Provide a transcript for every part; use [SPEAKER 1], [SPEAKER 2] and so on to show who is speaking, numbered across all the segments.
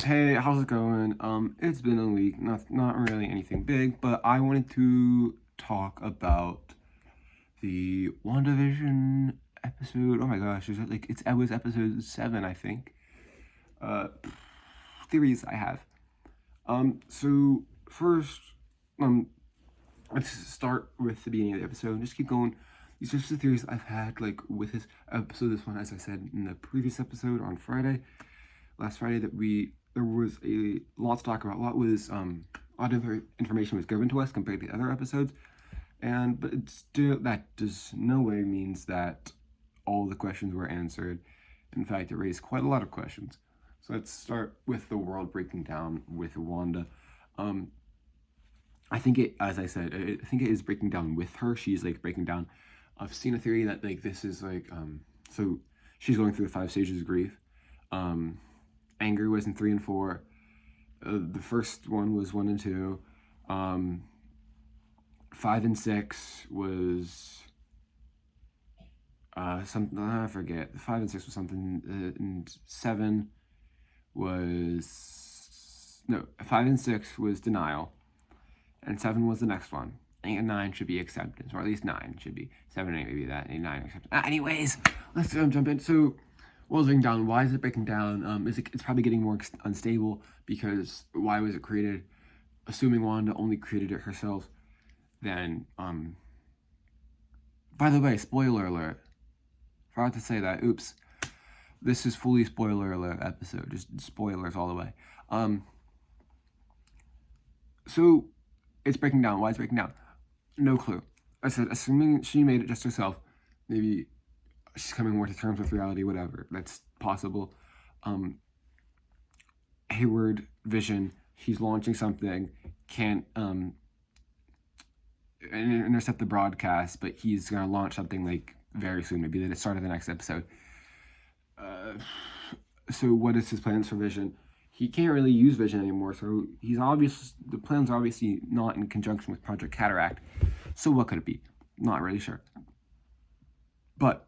[SPEAKER 1] Hey, how's it going? It's been a week, not really anything big, but I wanted to talk about the WandaVision episode. Oh my gosh, it was episode 7, I think. Uh, Theories I have. So first, um, let's start with the beginning of the episode and just keep going. These are just the theories I've had, like, with this episode. This one, as I said in the previous episode on last Friday, there was a lot to talk about. A lot of information was given to us compared to the other episodes, but it's still, that does no way means that all the questions were answered. In fact, it raised quite a lot of questions. So let's start with the world breaking down with Wanda. I think it, as I said, I think it is breaking down with her. She's like breaking down. I've seen a theory that like this is like so she's going through the 5 stages of grief. Anger was in 3 and 4. The first one was 1 and 2. 5 and 6 was something, I forget. 5 and 6 was something, and 7 was 5 and 6 was denial, and 7 was the next one. I think 9 should be acceptance, or at least 9 should be. 7 ain't maybe that, and 9 acceptance. Anyways, let's jump in. So, what's breaking down? Why is it breaking down? It's probably getting more unstable because why was it created? Assuming Wanda only created it herself, then by the way, spoiler alert. Forgot to say that. Oops. This is fully spoiler alert episode. Just spoilers all the way. So it's breaking down. Why is it breaking down? No clue. I said, assuming she made it just herself, maybe she's coming more to terms with reality, whatever. That's possible. Hayward Vision, he's launching something, can't intercept the broadcast, but he's gonna launch something like very soon, maybe at the start of the next episode. So what is his plans for Vision? He can't really use Vision anymore, so the plans are obviously not in conjunction with Project Cataract. So what could it be? Not really sure. But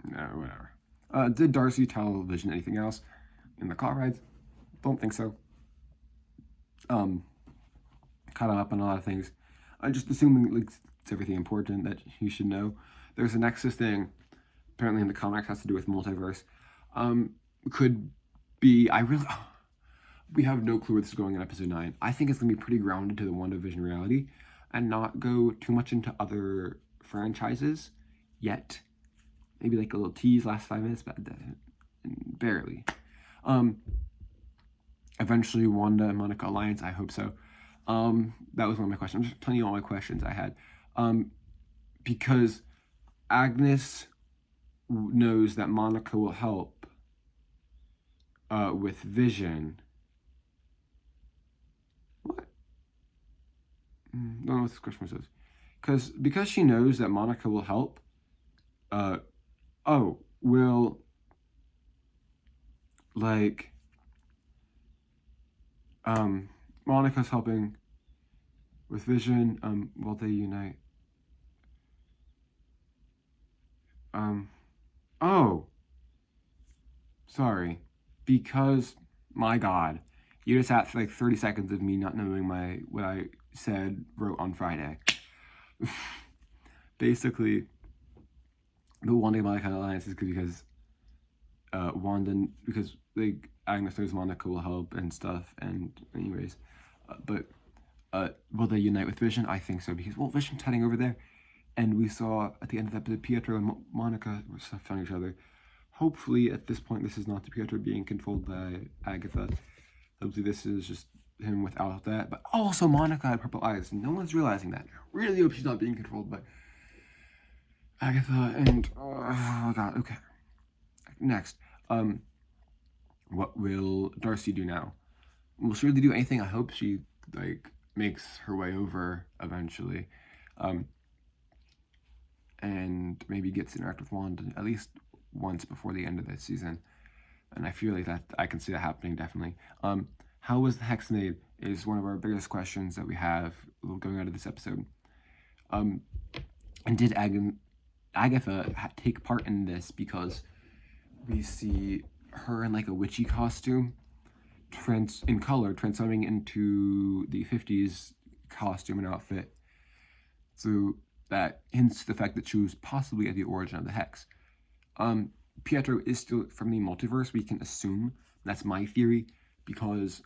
[SPEAKER 1] no, whatever. Did Darcy tell Vision anything else in the car rides? Don't think so. Caught up on a lot of things. Just assuming like it's everything important that you should know. There's a Nexus thing, apparently in the comics, has to do with multiverse. Could be. We have no clue where this is going in episode 9. I think it's gonna be pretty grounded to the WandaVision reality, and not go too much into other franchises yet. Maybe like a little tease last 5 minutes, but barely. Eventually, Wanda and Monica alliance. I hope so. That was one of my questions. I'm just telling you all my questions I had. Because Agnes knows that Monica will help with Vision. What? Don't know what this question says. Because she knows that Monica will help. Will like Monica's helping with Vision. Will they unite? Sorry. Because, my God, you just had like 30 seconds of me not knowing what I wrote on Friday. Basically, the Wanda and Monica alliance is because because like Agnes knows Monica will help and stuff, and anyways, but will they unite with Vision? I think so, because Vision's heading over there, and we saw at the end of the episode Pietro and Monica were found each other. Hopefully, at this point, this is not the Pietro being controlled by Agatha. Hopefully, this is just him without that. But also, Monica had purple eyes. No one's realizing that. I really hope she's not being controlled by Agatha. And oh God, okay. Next, what will Darcy do now? Will she really do anything? I hope she like makes her way over eventually, and maybe gets to interact with Wanda at least once before the end of this season. And I feel like that I can see that happening definitely. How was the hex made is one of our biggest questions that we have going out of this episode. And did Agatha take part in this? Because we see her in like a witchy costume, in color, transforming into the 50s costume and outfit. So that hints to the fact that she was possibly at the origin of the hex. Pietro is still from the multiverse, we can assume. That's my theory, because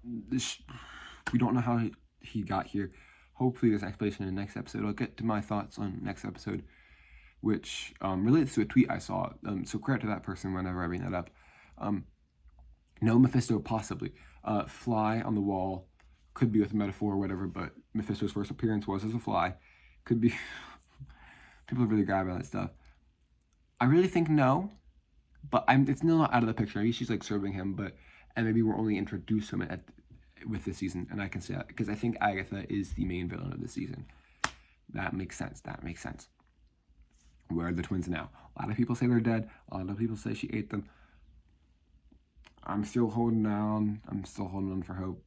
[SPEAKER 1] we don't know how he got here. Hopefully there's an explanation in the next episode. I'll get to my thoughts on next episode, which relates to a tweet I saw. So credit to that person whenever I bring that up. No Mephisto, possibly. Fly on the wall, could be with a metaphor or whatever, but Mephisto's first appearance was as a fly. Could be. People are really grab about that stuff. I really think no, but it's still not out of the picture. Maybe she's like serving him, and maybe we're only introduced to him with this season, and I can say that because I think Agatha is the main villain of the season. That makes sense. Where are the twins now? A lot of people say they're dead. A lot of people say she ate them. I'm still holding on. I'm still holding on for hope.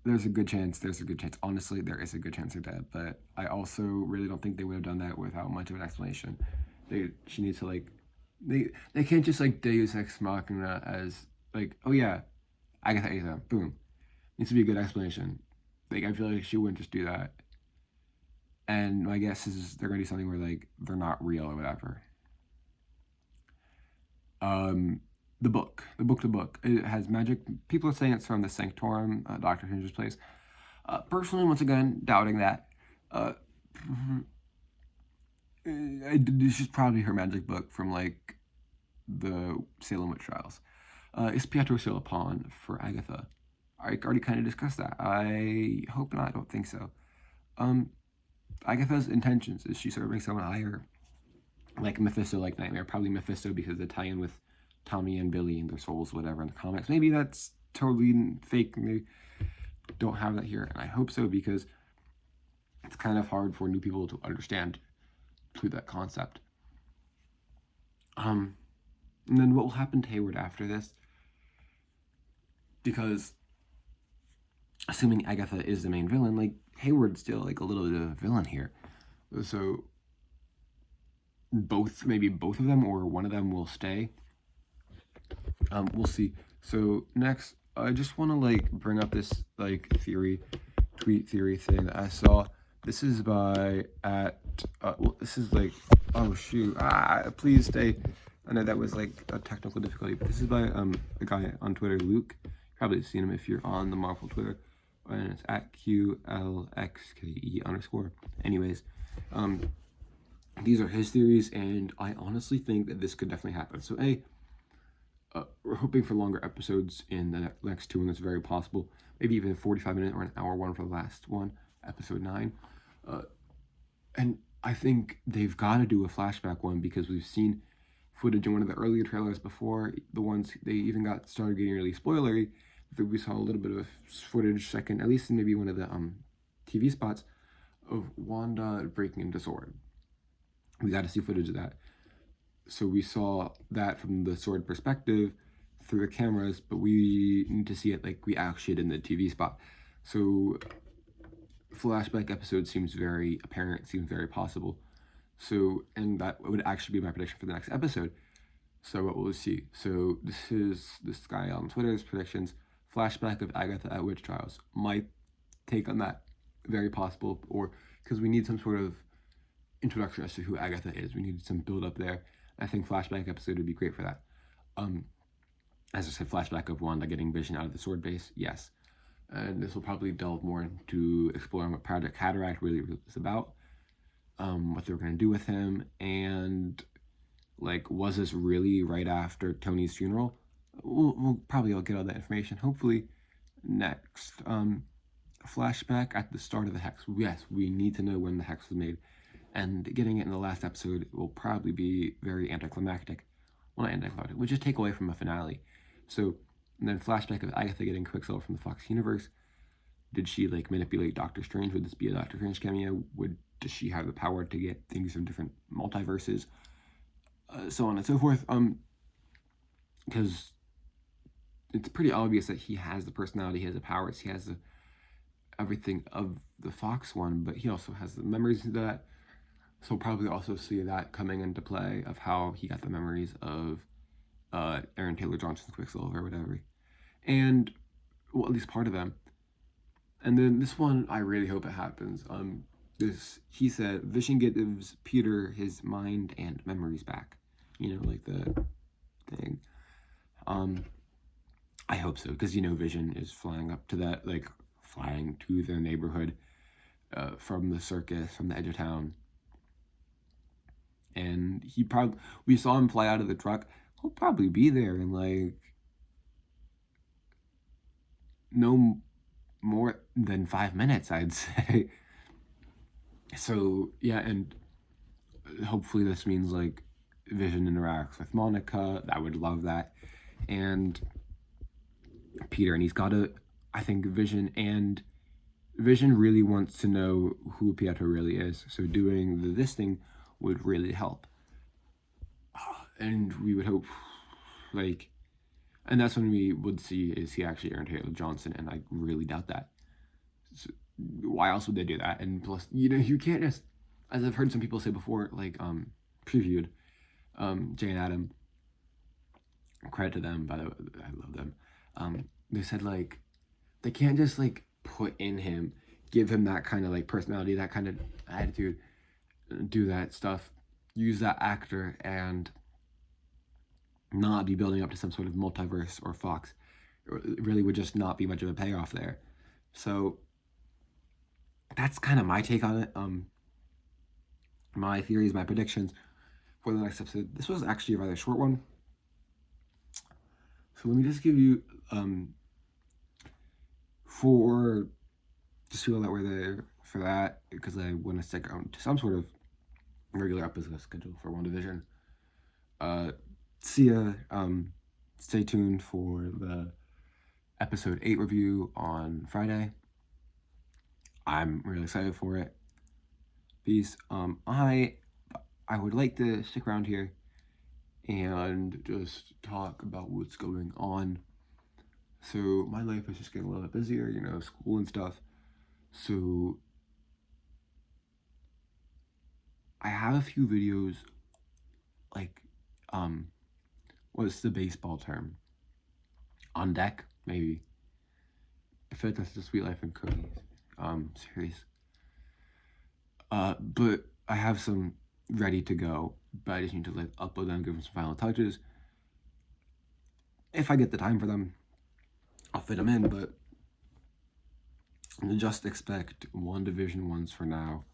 [SPEAKER 1] There's a good chance. Honestly, there is a good chance they're dead, but I also really don't think they would have done that without much of an explanation. She needs to they can't just Deus Ex Machina as oh yeah, Agatha ate them. Boom. Needs to be a good explanation. I feel like she wouldn't just do that. And my guess is they're gonna do something where they're not real or whatever. The book. It has magic. People are saying it's from the Sanctorum, Dr. Strange's place. Personally, once again, doubting that. This is probably her magic book from the Salem witch trials. Is Pietro still a pawn for Agatha? I already kind of discussed that. I hope not. I don't think so. Agatha's intentions, is she serving someone higher, like Mephisto, like Nightmare? Probably Mephisto, because the tie-in with Tommy and Billy and their souls, whatever, in the comics. Maybe that's totally fake. They don't have that here, and I hope so, because it's kind of hard for new people to understand through that concept. And then what will happen to Hayward after this? Because assuming Agatha is the main villain, Hayward's still a little bit of a villain here. So maybe both of them or one of them will stay. We'll see. So next, I just want to bring up this tweet theory thing that I saw. This is by this is oh shoot, please stay. I know that was a technical difficulty, but this is by a guy on Twitter, Luke. You've probably seen him if you're on the Marvel Twitter, and it's at QLXKE_. Anyways, these are his theories, and I honestly think that this could definitely happen. So we're hoping for longer episodes in the next two, and that's very possible. Maybe even a 45-minute or an hour one for the last one, episode 9. And I think they've got to do a flashback one, because we've seen footage in one of the earlier trailers before the ones they even got started getting really spoilery. That we saw a little bit of footage second, at least in maybe one of the TV spots, of Wanda breaking into Sword. We got to see footage of that. So we saw that from the Sword perspective through the cameras, but we need to see it we actually did in the TV spot. So flashback episode seems very apparent, seems very possible. So, and that would actually be my prediction for the next episode. So what we'll see. So this is this guy on Twitter's predictions. Flashback of Agatha at witch trials. My take on that, very possible, or because we need some sort of introduction as to who Agatha is. We need some build up there. I think flashback episode would be great for that. As I said, flashback of Wanda getting Vision out of the Sword base, yes. And this will probably delve more into exploring what Project Cataract really is about, what they were going to do with him, and was this really right after Tony's funeral? We'll probably all get all that information, hopefully, next. Flashback at the start of the Hex. Yes, we need to know when the Hex was made. And getting it in the last episode will probably be very anticlimactic. Well, not anticlimactic, we'll just take away from a finale. So, and then flashback of Agatha getting Quicksilver from the Fox universe. Did she manipulate Doctor Strange? Would this be a Doctor Strange cameo? Does she have the power to get things from different multiverses? So on and so forth. Because it's pretty obvious that he has the personality, he has the powers, he has everything of the Fox one, but he also has the memories of that. So we'll probably also see that coming into play of how he got the memories of Aaron Taylor Johnson's Quicksilver or whatever. And, well, at least part of them. And then this one, I really hope it happens. He said, Vision gives Peter his mind and memories back. Like the thing. I hope so, because, Vision is flying up to that, like, flying to the neighborhood from the circus, from the edge of town. And we saw him fly out of the truck. He'll probably be there in, like, no more than 5 minutes, I'd say. So, yeah, and hopefully this means, like, Vision interacts with Monica. I would love that. And Peter, and he's got to, I think Vision really wants to know who Pietro really is. So doing this thing would really help. And we would hope, like, and that's when we would see, is he actually Aaron Taylor Johnson? And I really doubt that. So why else would they do that? And plus, you can't just, as I've heard some people say before, like, previewed, Jay and Adam, credit to them, by the way, I love them. They said, like, they can't just, like, put in him, give him that kind of, like, personality, that kind of attitude, do that stuff, use that actor, and not be building up to some sort of multiverse or Fox. It really would just not be much of a payoff there. So that's kind of my take on it. My theories, my predictions for the next episode. This was actually a rather short one. So let me just give you, just feel that we're there for that, because I want to stick around to some sort of regular episode schedule for WandaVision. See ya. Stay tuned for the episode 8 review on Friday. I'm really excited for it. Peace. I would like to stick around here and just talk about what's going on. So my life is just getting a little bit busier, school and stuff. So I have a few videos, like, what's the baseball term? On deck, maybe. I feel like that's the Sweet Life and Cookies series. But I have some ready to go, but I just need to, like, upload them, give them some final touches. If I get the time for them, I'll fit them in, but just expect WandaVision ones for now.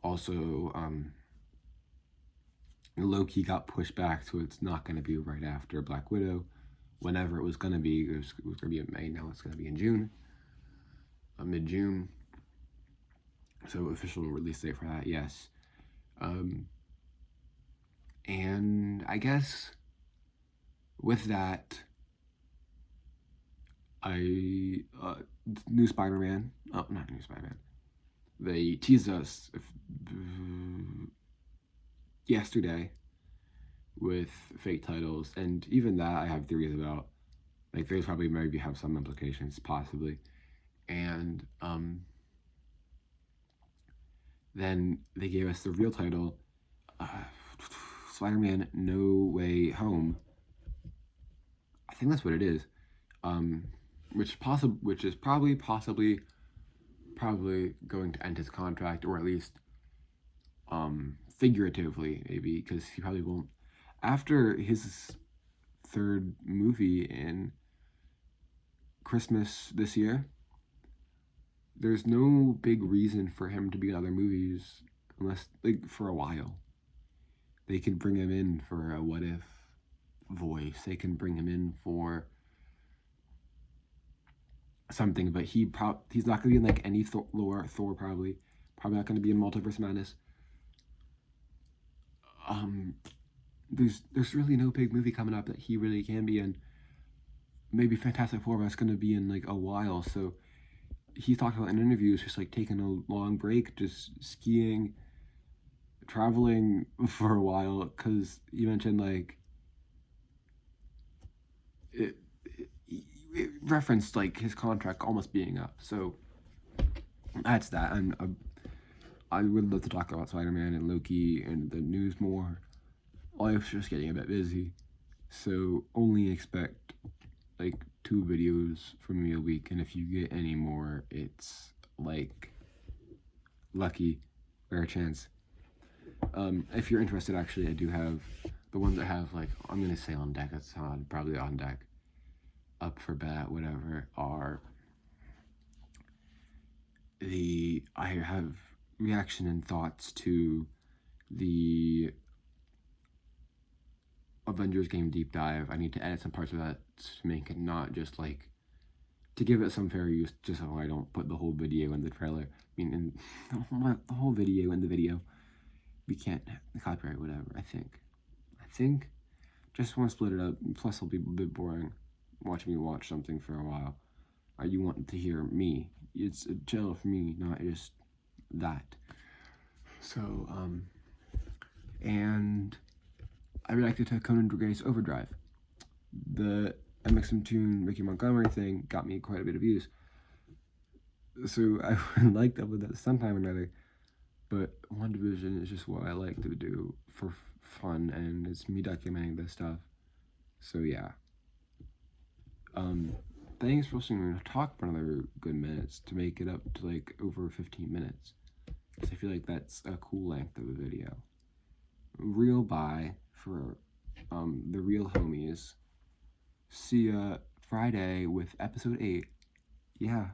[SPEAKER 1] Also, Loki got pushed back, so it's not going to be right after Black Widow. Whenever it was going to be, it was going to be in May. Now it's going to be in June, mid-June. So official release date for that, yes. And I guess with that, new Spider-Man. Oh, not new Spider-Man. They teased us yesterday with fake titles, and even that I have theories about. Like, there's probably maybe have some implications, possibly. And then they gave us the real title, Spider-Man No Way Home. I think that's what it is. Which is probably going to end his contract, or at least figuratively, maybe, because he probably won't. After his third movie in Christmas this year, there's no big reason for him to be in other movies, unless, like, for a while. They could bring him in for a what if voice. They can bring him in for something, but he's not going to be in, like, any Thor probably not going to be in Multiverse Madness. There's really no big movie coming up that he really can be in. Maybe Fantastic Four, but it's going to be in, like, a while. So he talked about in interviews just, like, taking a long break, just skiing, traveling for a while, because he mentioned, like, it referenced, like, his contract almost being up. So that's that. And I would love to talk about Spider-Man and Loki and the news more. Life's just getting a bit busy, so only expect like 2 videos from me a week, and if you get any more, it's like lucky, rare chance. If you're interested, actually, I do have the ones that have, like, I'm gonna say on deck, it's probably on deck, up for bat, whatever, are I have reaction and thoughts to the Avengers game deep dive. I need to edit some parts of that to make it not just like, to give it some fair use, just so I don't put the whole video in the trailer. I mean, in the whole video in the video. We can't copyright whatever, I think. Just want to split it up. Plus, it'll be a bit boring watching me watch something for a while. You want to hear me. It's a channel for me, not just that. So, and I reacted to Conan Greg's Overdrive. The MXM Tune Ricky Montgomery thing got me quite a bit of views. So I would like to upload that sometime or another. But WandaVision is just what I like to do for fun, and it's me documenting this stuff. So yeah. Thanks for listening. To talk for another good minutes to make it up to like over 15 minutes. Because I feel like that's a cool length of a video. Real bye for the real homies. See ya Friday with episode 8. Yeah.